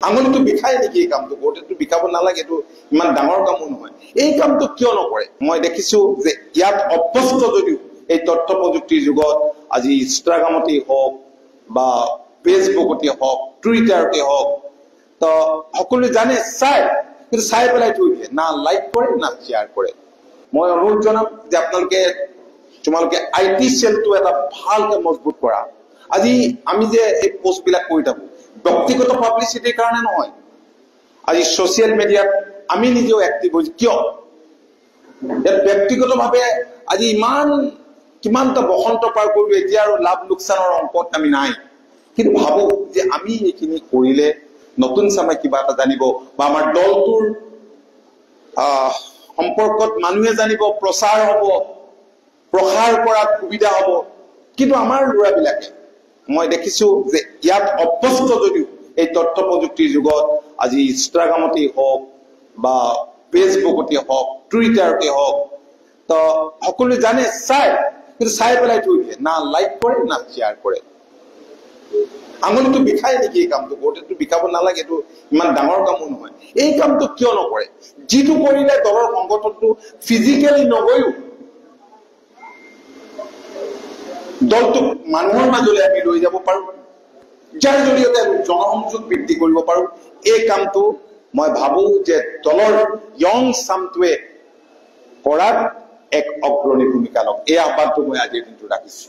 আঙুলিটো বিষায় নেকি এই কামটো কৰোঁতে? বিষাব নালাগে, এইটো ইমান ডাঙৰ কামো নহয়। এই কামটো কিয় নকৰে? মই দেখিছো যে ইয়াত অভ্যস্ত যদিও এই তথ্য প্ৰযুক্তিৰ যুগত আজি ইনষ্টাগ্ৰামতেই হওক বা ফেচবুকতে হওক টুইটাৰতে হওক তো সকলোৱে জানে চাই, কিন্তু চাই পেলাই থৈ দিয়ে, না লাইক কৰে না শ্বেয়াৰ কৰে। মই অনুৰোধ জনাম যে তোমালোকে IT চেলটো এটা ভালকে মজবুত কৰা। আজি আমি যে এই পোষ্টবিলাক কৰি থাকো ব্যক্তিগত পাব্লিচিটিৰ কাৰণে নহয়। আজি সোশ্যাল মিডিয়াত আমি নিজেও এক্টিভ হৈছো। কিয়? ব্যক্তিগতভাৱে আজি কিমানটা বসন্ত পাৰ কৰিলো, এতিয়া আৰু লাভ লোকচানৰ অংকত আমি নাই, কিন্তু ভাবো যে আমি এইখিনি কৰিলে নতুন চামে কিবা এটা জানিব বা আমাৰ দলটোৰ সম্পৰ্কত মানুহে জানিব, প্ৰচাৰ হ'ব, প্ৰসাৰ কৰাত সুবিধা হ'ব। কিন্তু আমাৰ ল'ৰাবিলাকে মই দেখিছো যে ইয়াত অভ্যস্ত যদিও এই তথ্য প্ৰযুক্তিৰ যুগত আজি ইনষ্টাগ্ৰামতেই হওক বা ফেচবুকতে হওক টুইটাৰতে হওক তো সকলোৱে জানে চাই, কিন্তু চাই পেলাই থৈ দিয়ে, না লাইক কৰে না শ্বেয়াৰ কৰে। আঙুলিটো বিষায় নেকি এই কামটো কৰোঁতে? বিষাব নালাগে, এইটো ইমান ডাঙৰ কামো নহয়। এই কামটো কিয় নকৰে? যিটো কৰিলে দলৰ সংগঠনটো ফিজিকেলি নগৈও দলটোক মানুহৰ মাজলৈ আমি লৈ যাব পাৰো, যাৰ জৰিয়তে আমি জনসংযোগ বৃদ্ধি কৰিব পাৰো। এই কামটো মই ভাবো যে দলৰ ইয়ং চামটোৱে কৰাত এক অগ্ৰণী ভূমিকা লওক। এই আহ্বানটো মই আজিৰ দিনটো ৰাখিছো।